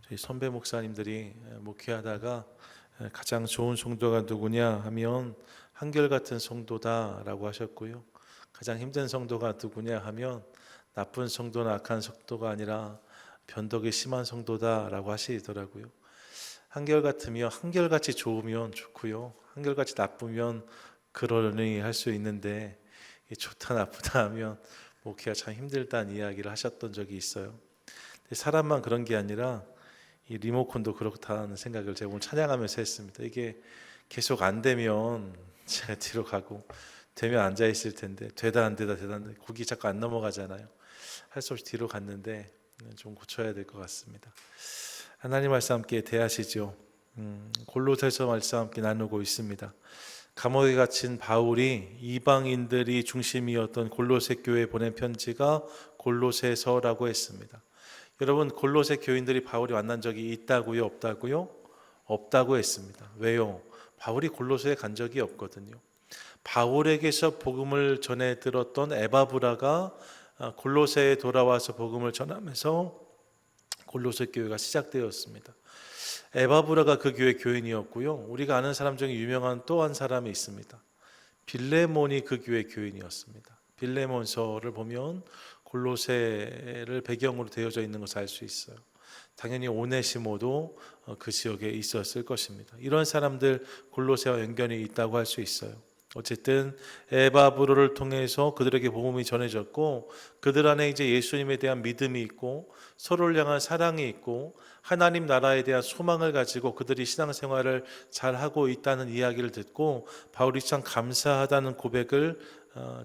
저희 선배 목사님들이 목회하다가 가장 좋은 성도가 누구냐 하면 한결같은 성도다라고 하셨고요. 가장 힘든 성도가 누구냐 하면 나쁜 성도나 악한 성도가 아니라 변덕이 심한 성도다라고 하시더라고요. 한결같으면 한결같이 좋으면 좋고요. 한결같이 나쁘면 그러려니 할 수 있는데 좋다 나쁘다 하면 목회가 참 힘들다는 이야기를 하셨던 적이 있어요. 근데 사람만 그런 게 아니라 이 리모컨도 그렇다는 생각을 제가 오늘 찬양하면서 했습니다. 이게 계속 안 되면 제가 뒤로 가고 되면 앉아 있을 텐데 되다 안 되다 되다 안 되다 곡이 자꾸 안 넘어가잖아요. 할 수 없이 뒤로 갔는데 좀 고쳐야 될 것 같습니다. 하나님 말씀 함께 대하시죠. 골로새서 말씀 함께 나누고 있습니다. 감옥에 갇힌 바울이 이방인들이 중심이었던 골로새 교회에 보낸 편지가 골로새서라고 했습니다. 여러분, 골로새 교인들이 바울이 만난 적이 있다고요? 없다고요? 없다고 했습니다. 왜요? 바울이 골로새에 간 적이 없거든요. 바울에게서 복음을 전해 들었던 에바브라가 골로새에 돌아와서 복음을 전하면서 골로새 교회가 시작되었습니다. 에바브라가 그 교회 교인이었고요. 우리가 아는 사람 중에 유명한 또 한 사람이 있습니다. 빌레몬이 그 교회 교인이었습니다. 빌레몬서를 보면 골로새를 배경으로 되어져 있는 것을 알 수 있어요. 당연히 오네시모도 그 지역에 있었을 것입니다. 이런 사람들 골로새와 연결이 있다고 할 수 있어요. 어쨌든 에바브로를 통해서 그들에게 복음이 전해졌고 그들 안에 이제 예수님에 대한 믿음이 있고 서로를 향한 사랑이 있고 하나님 나라에 대한 소망을 가지고 그들이 신앙생활을 잘하고 있다는 이야기를 듣고 바울이 참 감사하다는 고백을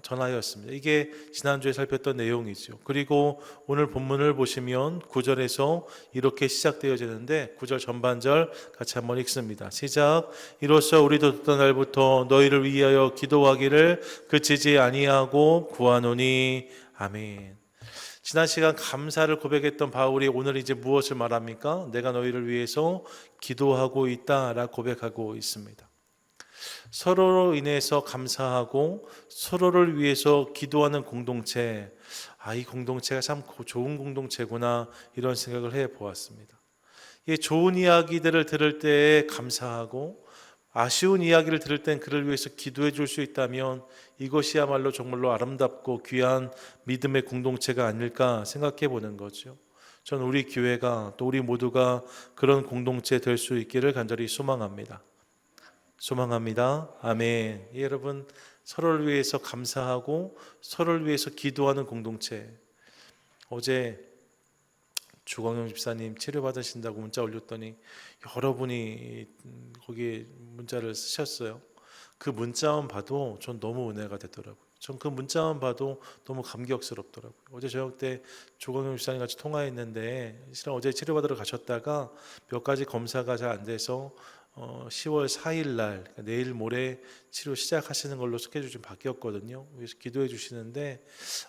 전하였습니다. 이게 지난주에 살폈던 내용이죠. 그리고 오늘 본문을 보시면 9절에서 이렇게 시작되어지는데 9절 전반절 같이 한번 읽습니다. 시작. 이로써 우리도 듣던 날부터 너희를 위하여 기도하기를 그치지 아니하고 구하노니. 아멘. 지난 시간 감사를 고백했던 바울이 오늘 이제 무엇을 말합니까? 내가 너희를 위해서 기도하고 있다라고 고백하고 있습니다. 서로로 인해서 감사하고 서로를 위해서 기도하는 공동체, 이 공동체가 참 좋은 공동체구나 이런 생각을 해보았습니다. 이 좋은 이야기들을 들을 때에 감사하고 아쉬운 이야기를 들을 땐 그를 위해서 기도해 줄 수 있다면 이것이야말로 정말로 아름답고 귀한 믿음의 공동체가 아닐까 생각해 보는 거죠. 전 우리 교회가 또 우리 모두가 그런 공동체 될 수 있기를 간절히 소망합니다. 아멘. 여러분, 서로를 위해서 감사하고 서로를 위해서 기도하는 공동체. 어제 주광영 집사님 치료받으신다고 문자 올렸더니 여러분이 거기에 문자를 쓰셨어요. 그 문자만 봐도 전 너무 은혜가 되더라고요. 전 그 문자만 봐도 너무 감격스럽더라고요. 어제 저녁 때 조광영 집사님 같이 통화했는데 실은 어제 치료받으러 가셨다가 몇 가지 검사가 잘 안 돼서 10월 4일 날 내일 모레 치료 시작하시는 걸로 스케줄이 좀 바뀌었거든요. 그래서 기도해 주시는데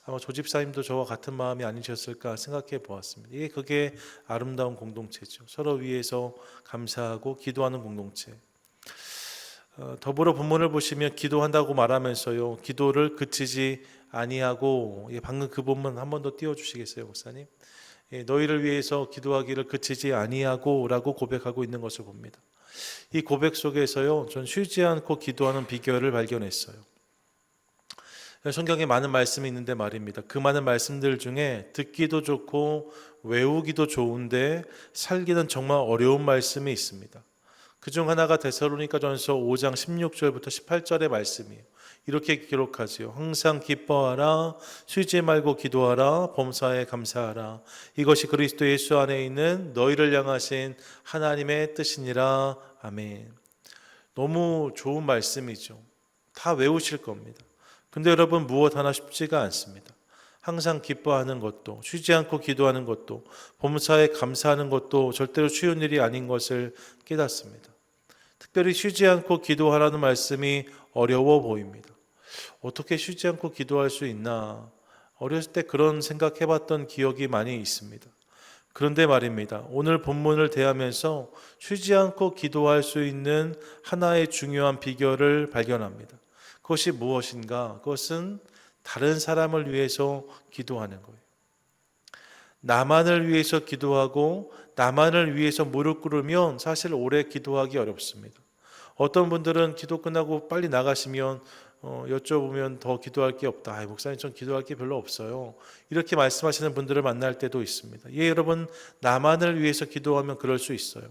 아마 조 집사님도 저와 같은 마음이 아니셨을까 생각해 보았습니다. 그게 아름다운 공동체죠. 서로 위해서 감사하고 기도하는 공동체. 더불어 본문을 보시면 기도한다고 말하면서요, 기도를 그치지 아니하고, 방금 그 본문 한 번 더 띄워주시겠어요, 목사님? 너희를 위해서 기도하기를 그치지 아니하고 라고 고백하고 있는 것을 봅니다. 이 고백 속에서요, 전 쉬지 않고 기도하는 비결을 발견했어요. 성경에 많은 말씀이 있는데 말입니다. 그 많은 말씀들 중에 듣기도 좋고 외우기도 좋은데 살기는 정말 어려운 말씀이 있습니다. 그중 하나가 데살로니가전서 5장 16절부터 18절의 말씀이에요. 이렇게 기록하지요. 항상 기뻐하라, 쉬지 말고 기도하라, 범사에 감사하라. 이것이 그리스도 예수 안에 있는 너희를 향하신 하나님의 뜻이니라. 아멘. 너무 좋은 말씀이죠. 다 외우실 겁니다. 근데 여러분, 무엇 하나 쉽지가 않습니다. 항상 기뻐하는 것도, 쉬지 않고 기도하는 것도, 범사에 감사하는 것도 절대로 쉬운 일이 아닌 것을 깨닫습니다. 특별히 쉬지 않고 기도하라는 말씀이 어려워 보입니다. 어떻게 쉬지 않고 기도할 수 있나? 어렸을 때 그런 생각해봤던 기억이 많이 있습니다. 그런데 말입니다. 오늘 본문을 대하면서 쉬지 않고 기도할 수 있는 하나의 중요한 비결을 발견합니다. 그것이 무엇인가? 그것은 다른 사람을 위해서 기도하는 거예요. 나만을 위해서 기도하고 나만을 위해서 무릎 꿇으면 사실 오래 기도하기 어렵습니다. 어떤 분들은 기도 끝나고 빨리 나가시면 여쭤보면 더 기도할 게 없다. 목사님 전 기도할 게 별로 없어요. 이렇게 말씀하시는 분들을 만날 때도 있습니다. 여러분, 나만을 위해서 기도하면 그럴 수 있어요.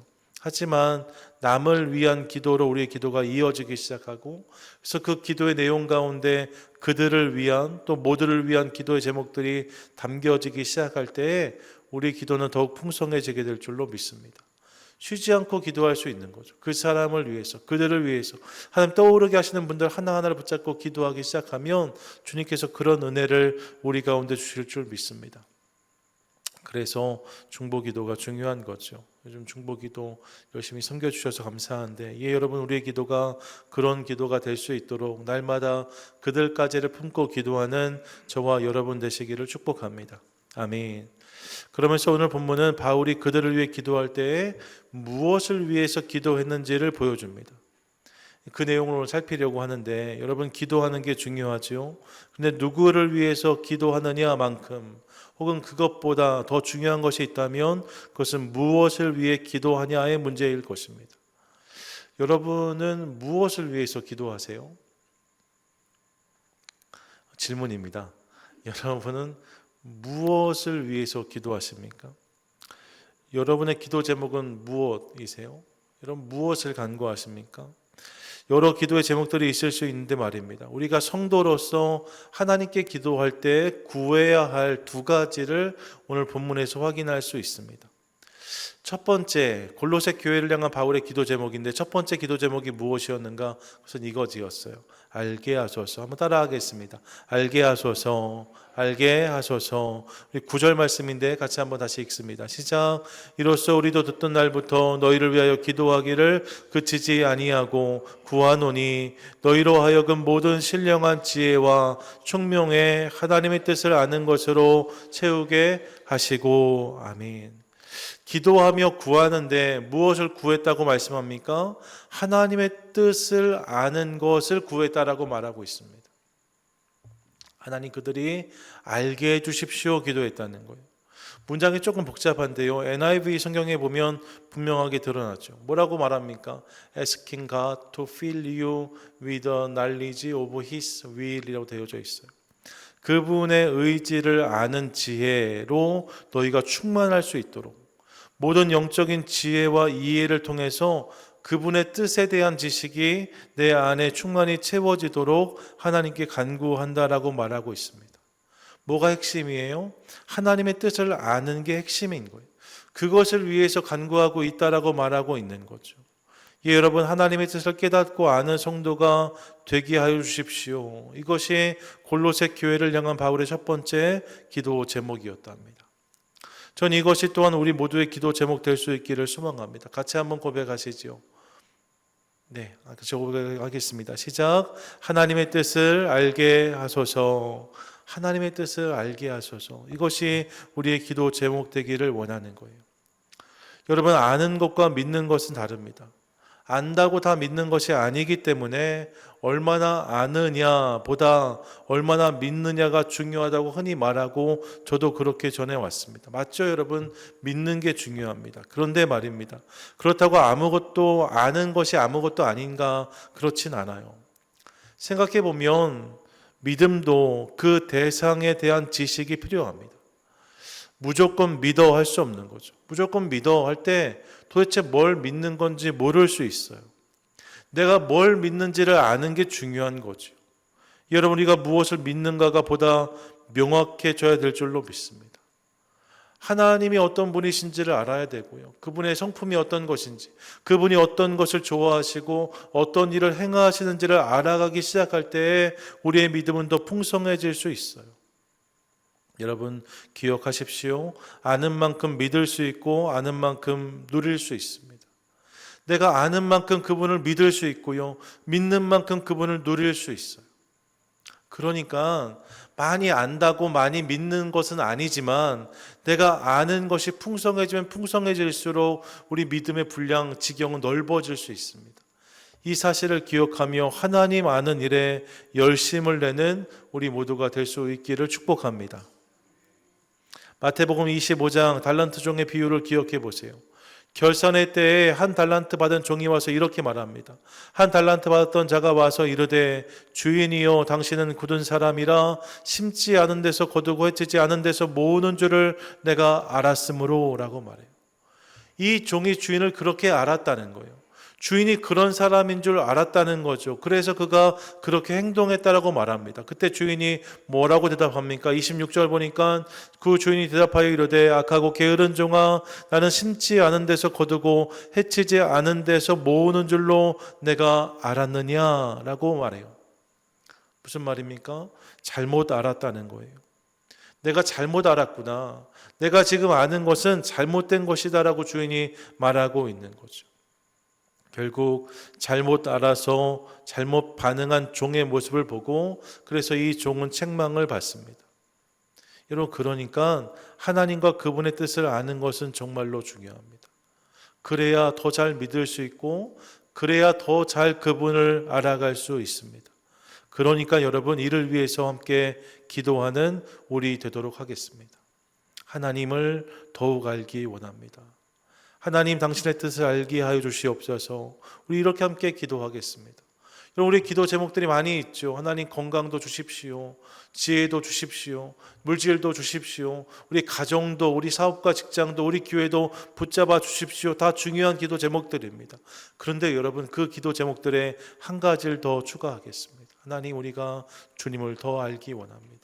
하지만 남을 위한 기도로 우리의 기도가 이어지기 시작하고, 그래서 그 기도의 내용 가운데 그들을 위한, 또 모두를 위한 기도의 제목들이 담겨지기 시작할 때에 우리 기도는 더욱 풍성해지게 될 줄로 믿습니다. 쉬지 않고 기도할 수 있는 거죠. 그 사람을 위해서, 그들을 위해서 하나님 떠오르게 하시는 분들 하나하나를 붙잡고 기도하기 시작하면 주님께서 그런 은혜를 우리 가운데 주실 줄 믿습니다. 그래서 중보기도가 중요한 거죠. 요즘 중보기도 열심히 섬겨주셔서 감사한데, 여러분, 우리의 기도가 그런 기도가 될 수 있도록 날마다 그들까지를 품고 기도하는 저와 여러분 되시기를 축복합니다. 아멘. 그러면서 오늘 본문은 바울이 그들을 위해 기도할 때에 무엇을 위해서 기도했는지를 보여줍니다. 그 내용을 오늘 살피려고 하는데, 여러분, 기도하는 게 중요하죠. 근데 누구를 위해서 기도하느냐만큼, 혹은 그것보다 더 중요한 것이 있다면 그것은 무엇을 위해 기도하냐의 문제일 것입니다. 여러분은 무엇을 위해서 기도하세요? 질문입니다. 여러분은 무엇을 위해서 기도하십니까? 여러분의 기도 제목은 무엇이세요? 여러분, 무엇을 간구하십니까? 여러 기도의 제목들이 있을 수 있는데 말입니다. 우리가 성도로서 하나님께 기도할 때 구해야 할 두 가지를 오늘 본문에서 확인할 수 있습니다. 첫 번째, 골로새 교회를 향한 바울의 기도 제목인데, 첫 번째 기도 제목이 무엇이었는가? 그것은 이거지였어요. 알게 하소서. 한번 따라하겠습니다. 알게 하소서, 알게 하소서. 우리 9절 말씀인데 같이 한번 다시 읽습니다. 시작. 이로써 우리도 듣던 날부터 너희를 위하여 기도하기를 그치지 아니하고 구하노니, 너희로 하여금 모든 신령한 지혜와 총명에 하나님의 뜻을 아는 것으로 채우게 하시고. 아멘. 기도하며 구하는데 무엇을 구했다고 말씀합니까? 하나님의 뜻을 아는 것을 구했다라고 말하고 있습니다. 하나님, 그들이 알게 해주십시오 기도했다는 거예요. 문장이 조금 복잡한데요, NIV 성경에 보면 분명하게 드러나죠. 뭐라고 말합니까? Asking God to fill you with the knowledge of His will이라고 되어져 있어요. 그분의 의지를 아는 지혜로 너희가 충만할 수 있도록, 모든 영적인 지혜와 이해를 통해서 그분의 뜻에 대한 지식이 내 안에 충만히 채워지도록 하나님께 간구한다라고 말하고 있습니다. 뭐가 핵심이에요? 하나님의 뜻을 아는 게 핵심인 거예요. 그것을 위해서 간구하고 있다라고 말하고 있는 거죠. 여러분, 하나님의 뜻을 깨닫고 아는 성도가 되게 하여 주십시오. 이것이 골로새 교회를 향한 바울의 첫 번째 기도 제목이었답니다. 전 이것이 또한 우리 모두의 기도 제목 될 수 있기를 소망합니다. 같이 한번 고백하시죠. 네, 같이 고백하겠습니다. 시작. 하나님의 뜻을 알게 하소서. 하나님의 뜻을 알게 하소서. 이것이 우리의 기도 제목 되기를 원하는 거예요. 여러분, 아는 것과 믿는 것은 다릅니다. 안다고 다 믿는 것이 아니기 때문에 얼마나 아느냐 보다 얼마나 믿느냐가 중요하다고 흔히 말하고, 저도 그렇게 전해왔습니다. 맞죠, 여러분? 믿는 게 중요합니다. 그런데 말입니다, 그렇다고 아무것도 아는 것이 아무것도 아닌가? 그렇진 않아요. 생각해보면 믿음도 그 대상에 대한 지식이 필요합니다. 무조건 믿어 할 수 없는 거죠. 무조건 믿어 할 때 도대체 뭘 믿는 건지 모를 수 있어요. 내가 뭘 믿는지를 아는 게 중요한 거죠. 여러분, 우리가 무엇을 믿는가가 보다 명확해져야 될 줄로 믿습니다. 하나님이 어떤 분이신지를 알아야 되고요, 그분의 성품이 어떤 것인지, 그분이 어떤 것을 좋아하시고 어떤 일을 행하시는지를 알아가기 시작할 때에 우리의 믿음은 더 풍성해질 수 있어요. 여러분, 기억하십시오. 아는 만큼 믿을 수 있고 아는 만큼 누릴 수 있습니다. 내가 아는 만큼 그분을 믿을 수 있고요, 믿는 만큼 그분을 누릴 수 있어요. 그러니까 많이 안다고 많이 믿는 것은 아니지만, 내가 아는 것이 풍성해지면 풍성해질수록 우리 믿음의 분량, 지경은 넓어질 수 있습니다. 이 사실을 기억하며 하나님 아는 일에 열심을 내는 우리 모두가 될 수 있기를 축복합니다. 마태복음 25장 달란트 종의 비유를 기억해 보세요. 결산의 때에 한 달란트 받은 종이 와서 이렇게 말합니다. 한 달란트 받았던 자가 와서 이르되 주인이여 당신은 굳은 사람이라 심지 않은 데서 거두고 해치지 않은 데서 모으는 줄을 내가 알았으므로 라고 말해요. 이 종이 주인을 그렇게 알았다는 거예요. 주인이 그런 사람인 줄 알았다는 거죠. 그래서 그가 그렇게 행동했다라고 말합니다. 그때 주인이 뭐라고 대답합니까? 26절 보니까 그 주인이 대답하여 이르되 악하고 게으른 종아 나는 심지 않은 데서 거두고 해치지 않은 데서 모으는 줄로 내가 알았느냐라고 말해요. 무슨 말입니까? 잘못 알았다는 거예요. 내가 잘못 알았구나. 내가 지금 아는 것은 잘못된 것이다라고 주인이 말하고 있는 거죠. 결국 잘못 알아서 잘못 반응한 종의 모습을 보고 그래서 이 종은 책망을 받습니다. 여러분, 그러니까 하나님과 그분의 뜻을 아는 것은 정말로 중요합니다. 그래야 더 잘 믿을 수 있고 그래야 더 잘 그분을 알아갈 수 있습니다. 그러니까 여러분, 이를 위해서 함께 기도하는 우리 되도록 하겠습니다. 하나님을 더욱 알기 원합니다. 하나님 당신의 뜻을 알게 하여 주시옵소서. 우리 이렇게 함께 기도하겠습니다. 여러분, 우리 기도 제목들이 많이 있죠. 하나님 건강도 주십시오. 지혜도 주십시오. 물질도 주십시오. 우리 가정도, 우리 사업과 직장도, 우리 교회도 붙잡아 주십시오. 다 중요한 기도 제목들입니다. 그런데 여러분, 그 기도 제목들에 한 가지를 더 추가하겠습니다. 하나님, 우리가 주님을 더 알기 원합니다.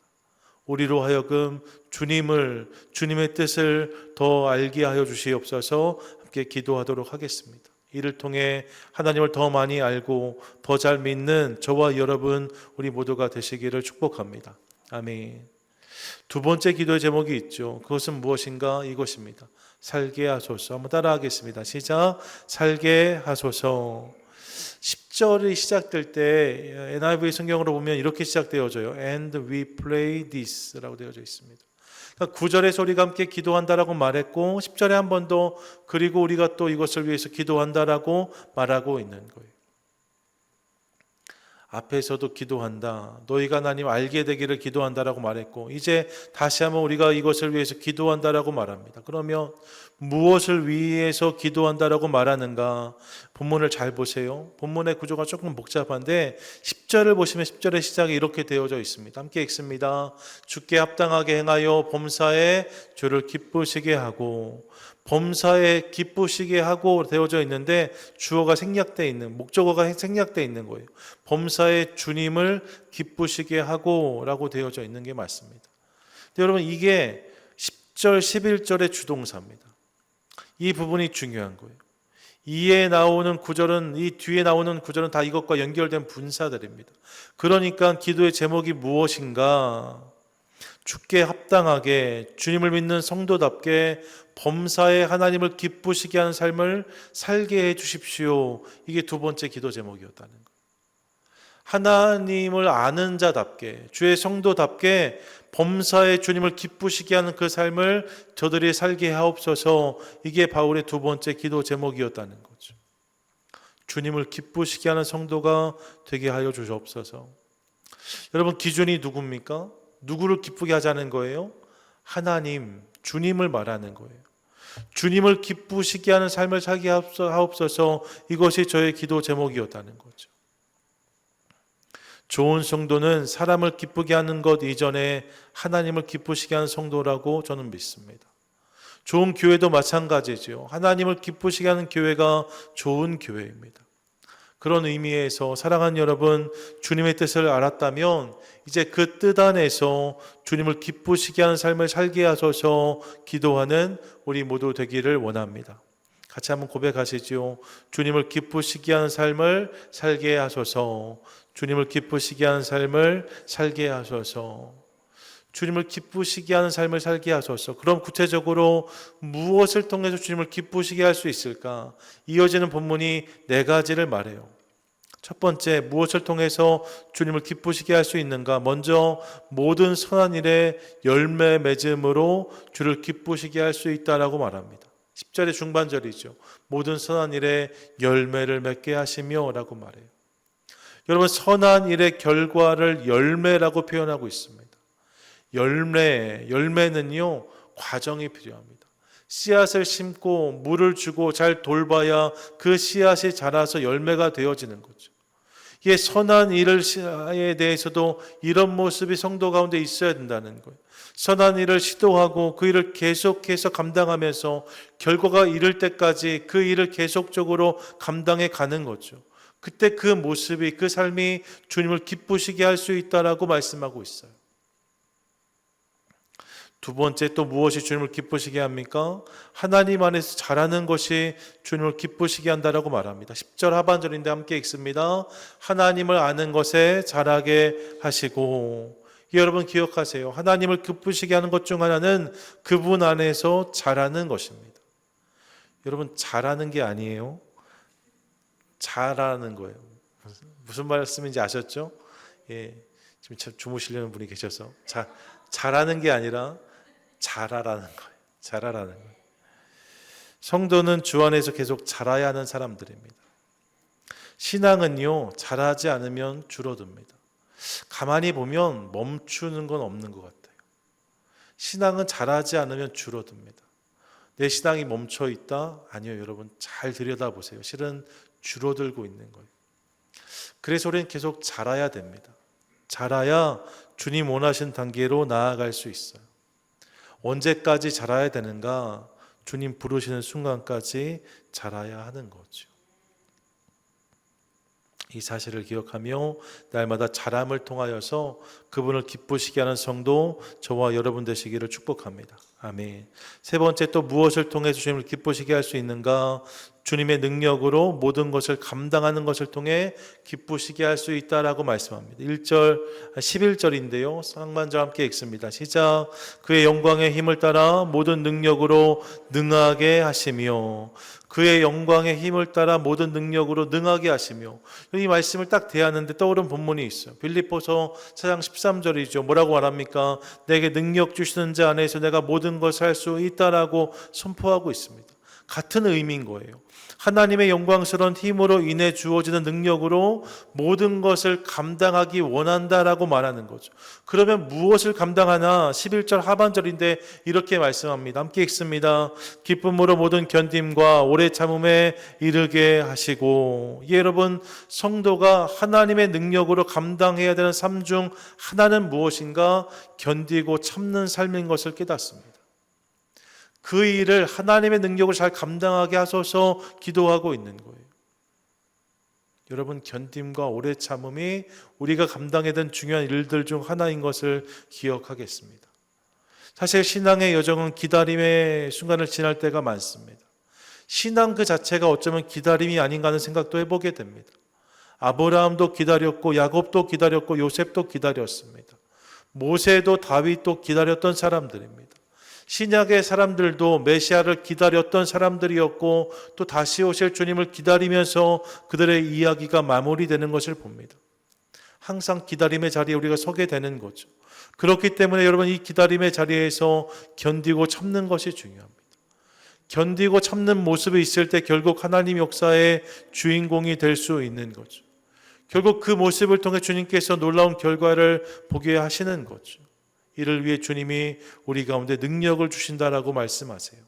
우리로 하여금 주님의 뜻을 더 알게 하여 주시옵소서. 함께 기도하도록 하겠습니다. 이를 통해 하나님을 더 많이 알고 더 잘 믿는 저와 여러분 우리 모두가 되시기를 축복합니다. 아멘. 두 번째 기도의 제목이 있죠. 그것은 무엇인가? 이것입니다. 살게 하소서. 한번 따라하겠습니다. 시작. 살게 하소서. 10절이 시작될 때 NIV 성경으로 보면 이렇게 시작되어져요. And we pray this 라고 되어져 있습니다. 그러니까 9절의 소리가 함께 기도한다라고 말했고 10절에 한 번 더 그리고 우리가 또 이것을 위해서 기도한다라고 말하고 있는 거예요. 앞에서도 기도한다. 너희가 하나님 알게 되기를 기도한다라고 말했고 이제 다시 한번 우리가 이것을 위해서 기도한다라고 말합니다. 그러면 무엇을 위해서 기도한다라고 말하는가? 본문을 잘 보세요. 본문의 구조가 조금 복잡한데 10절을 보시면 10절의 시작이 이렇게 되어져 있습니다. 함께 읽습니다. 주께 합당하게 행하여 범사에 주를 기쁘시게 하고, 범사에 기쁘시게 하고 되어져 있는데 주어가 생략되어 있는, 목적어가 생략되어 있는 거예요. 범사에 주님을 기쁘시게 하고 라고 되어져 있는 게 맞습니다. 근데 여러분, 이게 10절 11절의 주동사입니다. 이 부분이 중요한 거예요. 이에 나오는 구절은, 이 뒤에 나오는 구절은 다 이것과 연결된 분사들입니다. 그러니까 기도의 제목이 무엇인가? 주께 합당하게, 주님을 믿는 성도답게 범사에 하나님을 기쁘시게 하는 삶을 살게 해 주십시오. 이게 두 번째 기도 제목이었다는 거예요. 하나님을 아는 자답게, 주의 성도답게 범사에 주님을 기쁘시게 하는 그 삶을 저들이 살게 하옵소서. 이게 바울의 두 번째 기도 제목이었다는 거죠. 주님을 기쁘시게 하는 성도가 되게 하여 주시옵소서. 여러분, 기준이 누굽니까? 누구를 기쁘게 하자는 거예요? 하나님, 주님을 말하는 거예요. 주님을 기쁘시게 하는 삶을 살게 하옵소서. 이것이 저의 기도 제목이었다는 거죠. 좋은 성도는 사람을 기쁘게 하는 것 이전에 하나님을 기쁘시게 하는 성도라고 저는 믿습니다. 좋은 교회도 마찬가지죠. 하나님을 기쁘시게 하는 교회가 좋은 교회입니다. 그런 의미에서 사랑하는 여러분, 주님의 뜻을 알았다면 이제 그 뜻 안에서 주님을 기쁘시게 하는 삶을 살게 하소서 기도하는 우리 모두 되기를 원합니다. 같이 한번 고백하시죠. 주님을 기쁘시게 하는 삶을 살게 하소서. 주님을 기쁘시게 하는 삶을 살게 하소서. 주님을 기쁘시게 하는 삶을 살게 하소서. 그럼 구체적으로 무엇을 통해서 주님을 기쁘시게 할 수 있을까? 이어지는 본문이 네 가지를 말해요. 첫 번째, 무엇을 통해서 주님을 기쁘시게 할 수 있는가? 먼저 모든 선한 일에 열매 맺음으로 주를 기쁘시게 할 수 있다라고 말합니다. 10절의 중반절이죠. 모든 선한 일에 열매를 맺게 하시며 라고 말해요. 여러분, 선한 일의 결과를 열매라고 표현하고 있습니다. 열매는요, 과정이 필요합니다. 씨앗을 심고 물을 주고 잘 돌봐야 그 씨앗이 자라서 열매가 되어지는 거죠. 이 선한 일에 대해서도 이런 모습이 성도 가운데 있어야 된다는 거예요. 선한 일을 시도하고 그 일을 계속해서 감당하면서 결과가 이를 때까지 그 일을 계속적으로 감당해 가는 거죠. 그때 그 모습이, 그 삶이 주님을 기쁘시게 할 수 있다라고 말씀하고 있어요. 두 번째, 또 무엇이 주님을 기쁘시게 합니까? 하나님 안에서 자라는 것이 주님을 기쁘시게 한다라고 말합니다. 10절 하반절인데 함께 읽습니다. 하나님을 아는 것에 자라게 하시고. 여러분 기억하세요. 하나님을 기쁘시게 하는 것 중 하나는 그분 안에서 자라는 것입니다. 여러분, 자라는 게 아니에요. 자라는 거예요. 무슨 말씀인지 아셨죠? 예, 지금 주무시려는 분이 계셔서 자라는 게 아니라 자라라는 거예요. 자라라는 거예요. 성도는 주 안에서 계속 자라야 하는 사람들입니다. 신앙은요, 자라지 않으면 줄어듭니다. 가만히 보면 멈추는 건 없는 것 같아요. 신앙은 자라지 않으면 줄어듭니다. 내 신앙이 멈춰 있다? 아니요, 여러분 잘 들여다보세요. 실은 줄어들고 있는 거예요. 그래서 우리는 계속 자라야 됩니다. 자라야 주님 원하신 단계로 나아갈 수 있어요. 언제까지 자라야 되는가? 주님 부르시는 순간까지 자라야 하는 거죠. 이 사실을 기억하며 날마다 자람을 통하여서 그분을 기쁘시게 하는 성도 저와 여러분 되시기를 축복합니다. 아멘. 세 번째, 또 무엇을 통해서 주님을 기쁘시게 할 수 있는가? 주님의 능력으로 모든 것을 감당하는 것을 통해 기쁘시게 할 수 있다라고 말씀합니다. 11절인데요. 상반절 함께 읽습니다. 시작. 그의 영광의 힘을 따라 모든 능력으로 능하게 하시며. 그의 영광의 힘을 따라 모든 능력으로 능하게 하시며. 이 말씀을 딱 대하는데 떠오른 본문이 있어요. 빌립보서 4장 13절이죠. 뭐라고 말합니까? 내게 능력 주시는 자 안에서 내가 모든 것을 할 수 있다라고 선포하고 있습니다. 같은 의미인 거예요. 하나님의 영광스러운 힘으로 인해 주어지는 능력으로 모든 것을 감당하기 원한다라고 말하는 거죠. 그러면 무엇을 감당하나? 11절 하반절인데 이렇게 말씀합니다. 함께 읽습니다. 기쁨으로 모든 견딤과 오래 참음에 이르게 하시고. 여러분, 성도가 하나님의 능력으로 감당해야 되는 삶 중 하나는 무엇인가? 견디고 참는 삶인 것을 깨닫습니다. 그 일을 하나님의 능력을 잘 감당하게 하소서 기도하고 있는 거예요. 여러분, 견딤과 오래 참음이 우리가 감당해야 되는 중요한 일들 중 하나인 것을 기억하겠습니다. 사실 신앙의 여정은 기다림의 순간을 지날 때가 많습니다. 신앙 그 자체가 어쩌면 기다림이 아닌가 하는 생각도 해보게 됩니다. 아브라함도 기다렸고 야곱도 기다렸고 요셉도 기다렸습니다. 모세도 다윗도 기다렸던 사람들입니다. 신약의 사람들도 메시아를 기다렸던 사람들이었고 또 다시 오실 주님을 기다리면서 그들의 이야기가 마무리되는 것을 봅니다. 항상 기다림의 자리에 우리가 서게 되는 거죠. 그렇기 때문에 여러분, 이 기다림의 자리에서 견디고 참는 것이 중요합니다. 견디고 참는 모습이 있을 때 결국 하나님 역사의 주인공이 될 수 있는 거죠. 결국 그 모습을 통해 주님께서 놀라운 결과를 보게 하시는 거죠. 이를 위해 주님이 우리 가운데 능력을 주신다라고 말씀하세요.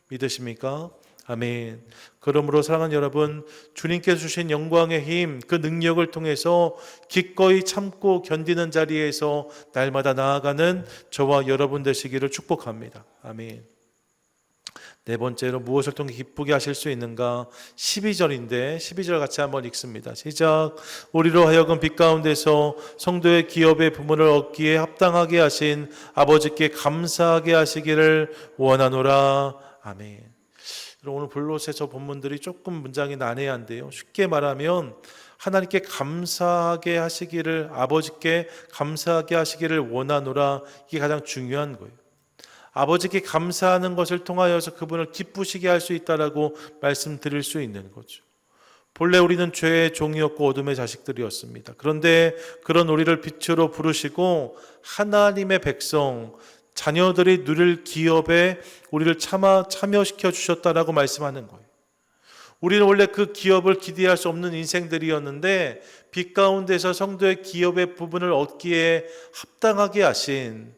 믿으십니까? 아멘. 그러므로 사랑하는 여러분, 주님께서 주신 영광의 힘, 그 능력을 통해서 기꺼이 참고 견디는 자리에서 날마다 나아가는 저와 여러분 되시기를 축복합니다. 아멘. 네 번째로 무엇을 통해 기쁘게 하실 수 있는가? 12절인데 12절 같이 한번 읽습니다. 시작. 우리로 하여금 빛 가운데서 성도의 기업의 부문을 얻기에 합당하게 하신 아버지께 감사하게 하시기를 원하노라. 아멘. 오늘 볼롯에서 본문들이 조금 문장이 난해한데요. 쉽게 말하면 하나님께 감사하게 하시기를, 아버지께 감사하게 하시기를 원하노라. 이게 가장 중요한 거예요. 아버지께 감사하는 것을 통하여서 그분을 기쁘시게 할 수 있다라고 말씀드릴 수 있는 거죠. 본래 우리는 죄의 종이었고 어둠의 자식들이었습니다. 그런데 그런 우리를 빛으로 부르시고 하나님의 백성, 자녀들이 누릴 기업에 우리를 참여시켜 주셨다라고 말씀하는 거예요. 우리는 원래 그 기업을 기대할 수 없는 인생들이었는데 빛 가운데서 성도의 기업의 부분을 얻기에 합당하게 하신,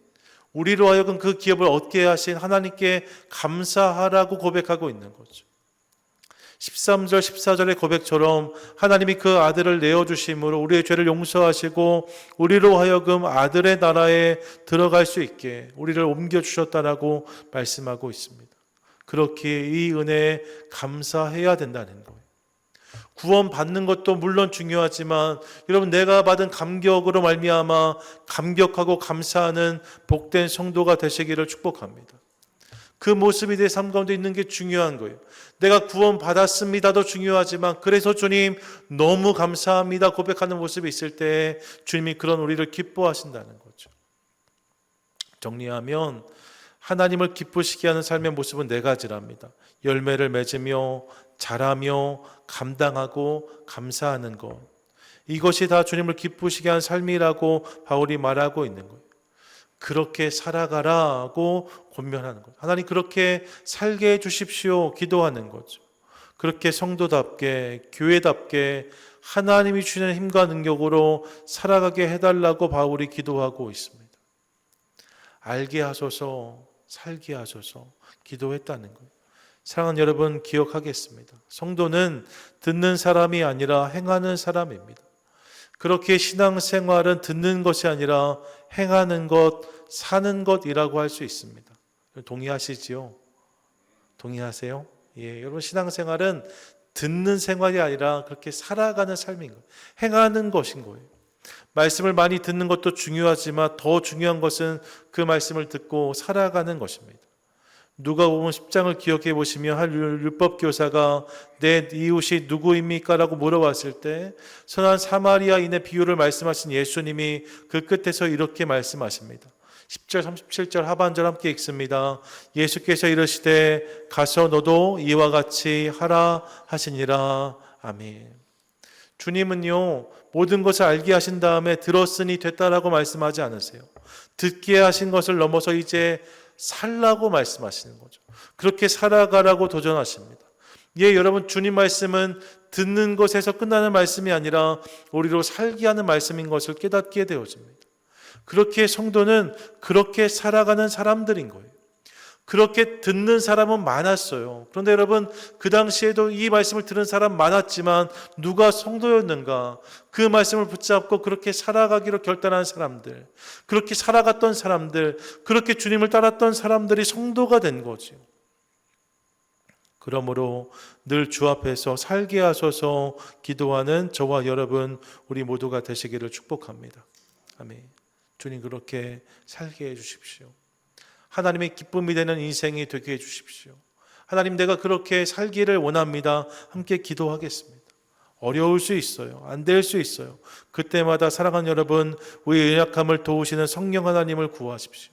우리로 하여금 그 기업을 얻게 하신 하나님께 감사하라고 고백하고 있는 거죠. 13절 14절의 고백처럼 하나님이 그 아들을 내어주심으로 우리의 죄를 용서하시고 우리로 하여금 아들의 나라에 들어갈 수 있게 우리를 옮겨주셨다라고 말씀하고 있습니다. 그렇게 이 은혜에 감사해야 된다는 거예요. 구원 받는 것도 물론 중요하지만 여러분, 내가 받은 감격으로 말미암아 감격하고 감사하는 복된 성도가 되시기를 축복합니다. 그 모습이 내 삶 가운데 있는 게 중요한 거예요. 내가 구원 받았습니다도 중요하지만 그래서 주님 너무 감사합니다 고백하는 모습이 있을 때 주님이 그런 우리를 기뻐하신다는 거죠. 정리하면 하나님을 기쁘시게 하는 삶의 모습은 네 가지랍니다. 열매를 맺으며 자라며 감당하고 감사하는 것, 이것이 다 주님을 기쁘시게 하는 삶이라고 바울이 말하고 있는 거예요. 그렇게 살아가라고 권면하는 거예요. 하나님 그렇게 살게 해주십시오 기도하는 거죠. 그렇게 성도답게 교회답게 하나님이 주시는 힘과 능력으로 살아가게 해달라고 바울이 기도하고 있습니다. 알게 하소서, 살게 하소서 기도했다는 거예요. 사랑하는 여러분, 기억하겠습니다. 성도는 듣는 사람이 아니라 행하는 사람입니다. 그렇게 신앙생활은 듣는 것이 아니라 행하는 것, 사는 것이라고 할 수 있습니다. 동의하시지요? 동의하세요? 예, 여러분, 신앙생활은 듣는 생활이 아니라 그렇게 살아가는 삶인 거예요. 행하는 것인 거예요. 말씀을 많이 듣는 것도 중요하지만 더 중요한 것은 그 말씀을 듣고 살아가는 것입니다. 누가복음 10장을 기억해 보시면 한 율법교사가 내 이웃이 누구입니까? 라고 물어봤을 때 선한 사마리아인의 비유를 말씀하신 예수님이 그 끝에서 이렇게 말씀하십니다. 10절 37절 하반절 함께 읽습니다. 예수께서 이르시되 가서 너도 이와 같이 하라 하시니라. 아멘. 주님은요, 모든 것을 알게 하신 다음에 들었으니 됐다라고 말씀하지 않으세요. 듣게 하신 것을 넘어서 이제 살라고 말씀하시는 거죠. 그렇게 살아가라고 도전하십니다. 예, 여러분, 주님 말씀은 듣는 것에서 끝나는 말씀이 아니라 우리로 살게 하는 말씀인 것을 깨닫게 되어집니다. 그렇게 성도는 그렇게 살아가는 사람들인 거예요. 그렇게 듣는 사람은 많았어요. 그런데 여러분, 그 당시에도 이 말씀을 들은 사람 많았지만 누가 성도였는가? 그 말씀을 붙잡고 그렇게 살아가기로 결단한 사람들, 그렇게 살아갔던 사람들, 그렇게 주님을 따랐던 사람들이 성도가 된 거죠. 그러므로 늘 주 앞에서 살게 하소서 기도하는 저와 여러분, 우리 모두가 되시기를 축복합니다. 아멘. 주님 그렇게 살게 해주십시오. 하나님의 기쁨이 되는 인생이 되게 해주십시오. 하나님, 내가 그렇게 살기를 원합니다. 함께 기도하겠습니다. 어려울 수 있어요. 안 될 수 있어요. 그때마다 사랑하는 여러분, 우리의 연약함을 도우시는 성령 하나님을 구하십시오.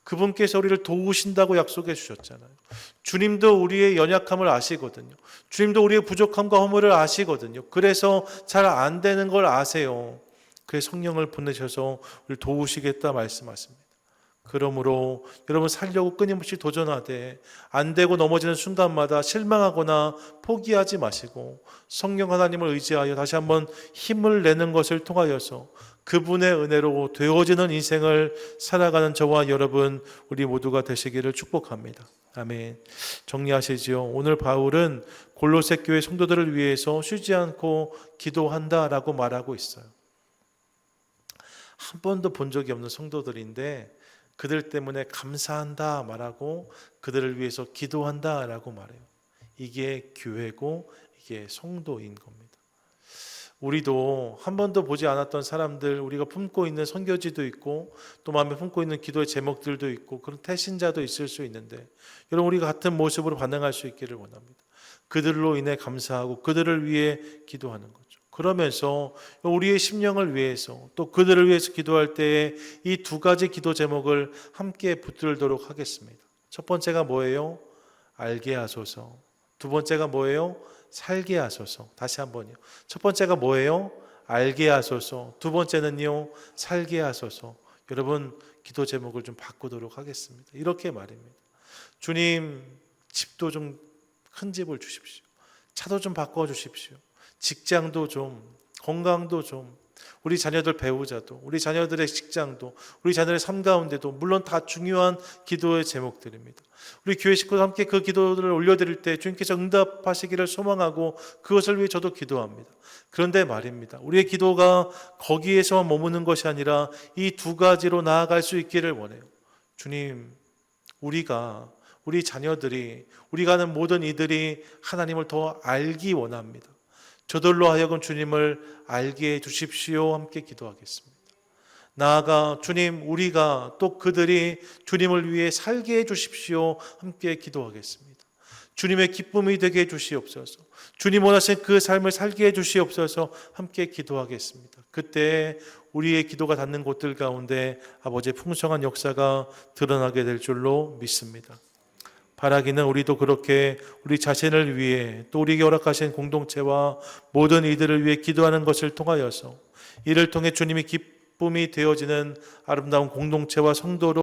그분께서 우리를 도우신다고 약속해 주셨잖아요. 주님도 우리의 연약함을 아시거든요. 주님도 우리의 부족함과 허물을 아시거든요. 그래서 잘 안 되는 걸 아세요. 그래서 성령을 보내셔서 우리를 도우시겠다 말씀하십니다. 그러므로 여러분, 살려고 끊임없이 도전하되 안 되고 넘어지는 순간마다 실망하거나 포기하지 마시고 성령 하나님을 의지하여 다시 한번 힘을 내는 것을 통하여서 그분의 은혜로 되어지는 인생을 살아가는 저와 여러분, 우리 모두가 되시기를 축복합니다. 아멘. 정리하시지요. 오늘 바울은 골로새 교회 성도들을 위해서 쉬지 않고 기도한다라고 말하고 있어요. 한 번도 본 적이 없는 성도들인데 그들 때문에 감사한다 말하고 그들을 위해서 기도한다라고 말해요. 이게 교회고 이게 성도인 겁니다. 우리도 한 번도 보지 않았던 사람들, 우리가 품고 있는 선교지도 있고 또 마음에 품고 있는 기도의 제목들도 있고 그런 태신자도 있을 수 있는데 여러분, 우리가 같은 모습으로 반응할 수 있기를 원합니다. 그들로 인해 감사하고 그들을 위해 기도하는 거죠. 그러면서 우리의 심령을 위해서 또 그들을 위해서 기도할 때에 이 두 가지 기도 제목을 함께 붙들도록 하겠습니다. 첫 번째가 뭐예요? 알게 하소서. 두 번째가 뭐예요? 살게 하소서. 다시 한번요. 첫 번째가 뭐예요? 알게 하소서. 두 번째는요, 살게 하소서. 여러분, 기도 제목을 좀 바꾸도록 하겠습니다. 이렇게 말입니다. 주님, 집도 좀 큰 집을 주십시오. 차도 좀 바꿔 주십시오. 직장도 좀, 건강도 좀, 우리 자녀들 배우자도, 우리 자녀들의 직장도, 우리 자녀들의 삶 가운데도 물론 다 중요한 기도의 제목들입니다. 우리 교회 식구들 함께 그 기도들을 올려드릴 때 주님께서 응답하시기를 소망하고 그것을 위해 저도 기도합니다. 그런데 말입니다. 우리의 기도가 거기에서만 머무는 것이 아니라 이 두 가지로 나아갈 수 있기를 원해요. 주님, 우리 자녀들이, 우리가 하는 모든 이들이 하나님을 더 알기 원합니다. 저들로 하여금 주님을 알게 해 주십시오. 함께 기도하겠습니다. 나아가 주님, 우리가 또 그들이 주님을 위해 살게 해 주십시오. 함께 기도하겠습니다. 주님의 기쁨이 되게 해 주시옵소서. 주님 원하신 그 삶을 살게 해 주시옵소서. 함께 기도하겠습니다. 그때 우리의 기도가 닿는 곳들 가운데 아버지의 풍성한 역사가 드러나게 될 줄로 믿습니다. 바라기는 우리도 그렇게 우리 자신을 위해 또 우리에게 허락하신 공동체와 모든 이들을 위해 기도하는 것을 통하여서 이를 통해 주님이 기쁨이 되어지는 아름다운 공동체와 성도로